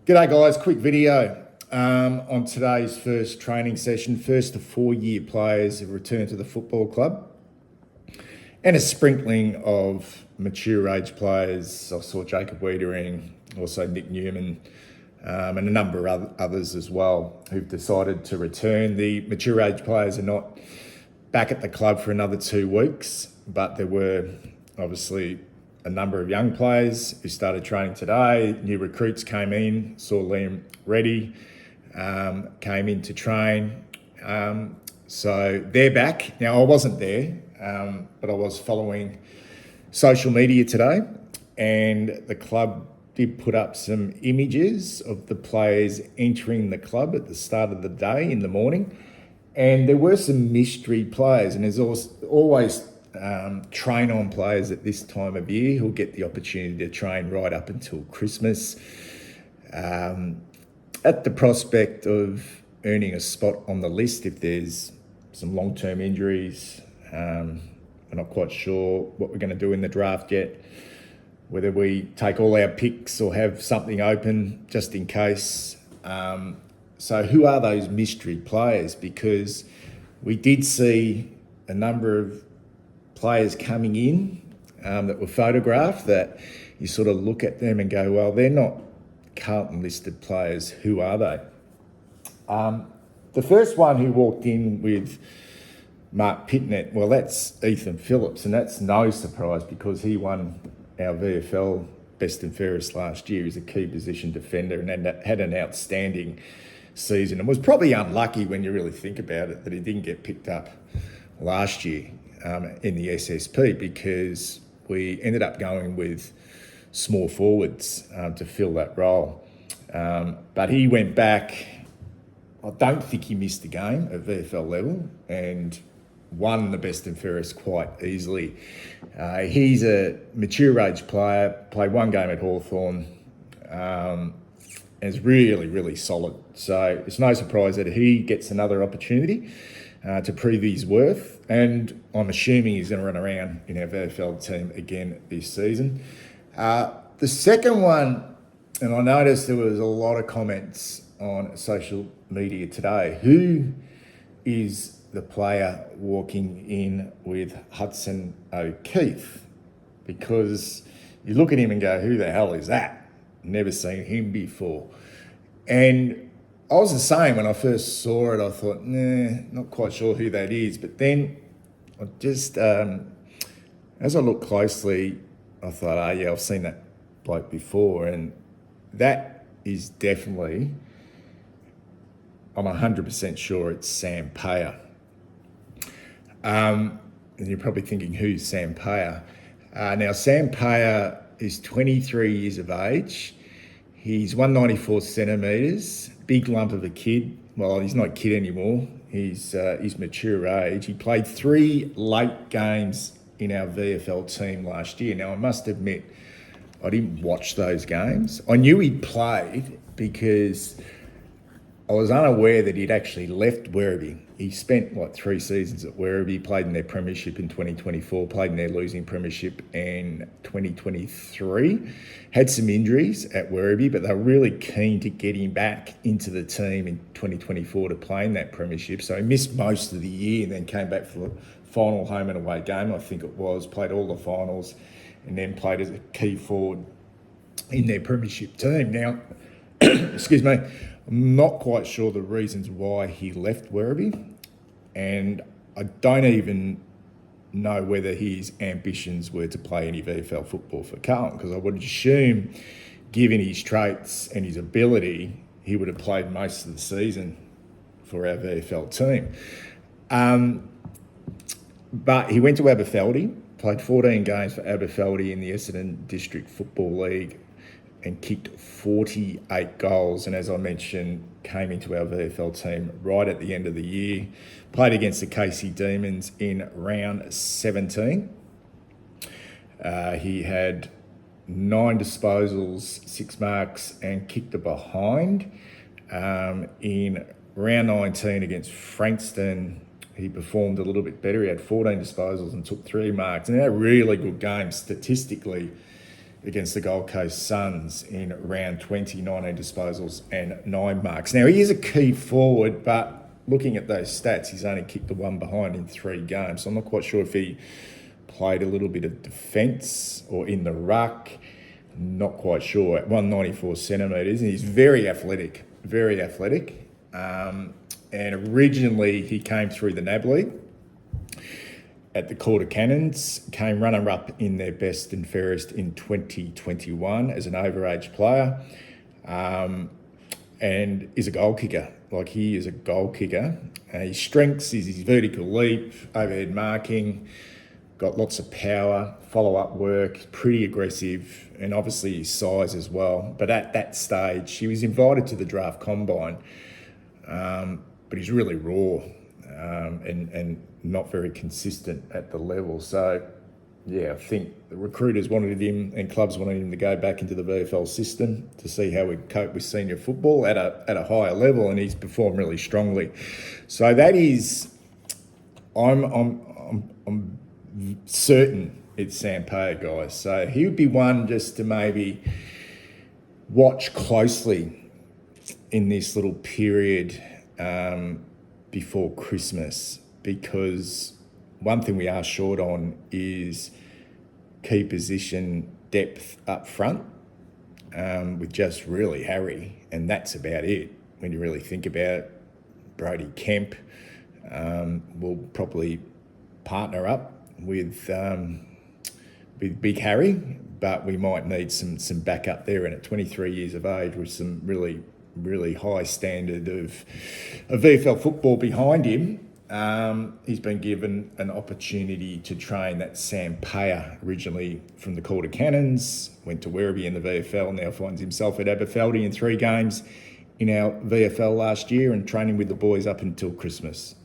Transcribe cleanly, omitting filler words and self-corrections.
G'day guys, quick video on today's first training session. First of 4-year players have returned to the football club and a sprinkling of mature age players. I saw Jacob Wiedering, also Nick Newman and a number of others as well who've decided to return. The mature age players are not back at the club for another 2 weeks, but there were obviously a number of young players who started training today. New recruits came in, saw Liam Reddy, came in to train. So they're back. Now, I wasn't there, but I was following social media today, and the club did put up some images of the players entering the club at the start of the day in the morning. And there were some mystery players, and there's always train-on players at this time of year who'll get the opportunity to train right up until Christmas. At the prospect of earning a spot on the list if there's some long-term injuries. We're not quite sure what we're going to do in the draft yet, whether we take all our picks or have something open just in case. So who are those mystery players? Because we did see a number of players coming in that were photographed that you sort of look at them and go, well, they're not Carlton listed players. Who are they? The first one who walked in with Mark Pitnet, well, that's Ethan Phillips, and that's no surprise because he won our VFL best and fairest last year. He's a key position defender and had an outstanding season and was probably unlucky when you really think about it that he didn't get picked up last year in the SSP, because we ended up going with small forwards to fill that role. But he went back. I don't think he missed a game at VFL level and won the best and fairest quite easily. He's a mature age player, played 1 game at Hawthorn, and is really, really solid. So it's no surprise that he gets another opportunity to prove his worth, and I'm assuming he's going to run around in our VFL team again this season. The second one, and I noticed there was a lot of comments on social media today, who is the player walking in with Hudson O'Keefe? Because you look at him and go, who the hell is that? Never seen him before. And I was the same when I first saw it. I thought, not quite sure who that is. But then I just, as I looked closely, I thought, I've seen that bloke before. And that is definitely, I'm 100% sure it's Sam Paea. And you're probably thinking, who's Sam Paea? Now, Sam Paea is 23 years of age. He's 194 centimetres, big lump of a kid. Well, he's not a kid anymore. He's mature age. He played 3 late games in our VFL team last year. Now, I must admit, I didn't watch those games. I knew he'd played because I was unaware that he'd actually left Werribee. He spent 3 seasons at Werribee, played in their premiership in 2024, played in their losing premiership in 2023, had some injuries at Werribee, but they were really keen to get him back into the team in 2024 to play in that premiership. So he missed most of the year and then came back for the final home and away game, I think it was, played all the finals and then played as a key forward in their premiership team. Now, excuse me, I'm not quite sure the reasons why he left Werribee, and I don't even know whether his ambitions were to play any VFL football for Carlton, because I would assume, given his traits and his ability, he would have played most of the season for our VFL team. But he went to Aberfeldy, played 14 games for Aberfeldy in the Essendon District Football League, and kicked 48 goals. And as I mentioned, came into our VFL team right at the end of the year. Played against the Casey Demons in round 17. He had 9 disposals, 6 marks, and kicked a behind. In round 19 against Frankston, he performed a little bit better. He had 14 disposals and took 3 marks. And he had a really good game statistically. against the Gold Coast Suns in round 20, 19 disposals and 9 marks. Now, he is a key forward, but looking at those stats, he's only kicked the one behind in 3 games. So I'm not quite sure if he played a little bit of defence or in the ruck. Not quite sure. At 194 centimetres, and he's very athletic, very athletic. And originally he came through the NAB League at the Quarter Cannons, came runner-up in their best and fairest in 2021 as an overage player, and is a goal kicker. Like, he is a goal kicker. His strengths is his vertical leap, overhead marking, got lots of power, follow-up work, pretty aggressive, and obviously his size as well. But at that stage, he was invited to the draft combine, but he's really raw and not very consistent at the level. So, yeah, I think the recruiters wanted him and clubs wanted him to go back into the VFL system to see how he'd cope with senior football at a higher level, and he's performed really strongly. So that is, I'm certain it's Sam Paea, guys. So he would be one just to maybe watch closely in this little period before Christmas, because one thing we are short on is key position depth up front, with just really Harry, and that's about it when you really think about it. Brody Kemp will probably partner up with Big Harry, but we might need some backup there. And at 23 years of age, with some really high standard of VFL football behind him, he's been given an opportunity to train. That Sam Paea, originally from the Quarter Cannons, went to Werribee in the VFL, now finds himself at Aberfeldy in 3 games in our VFL last year and training with the boys up until Christmas.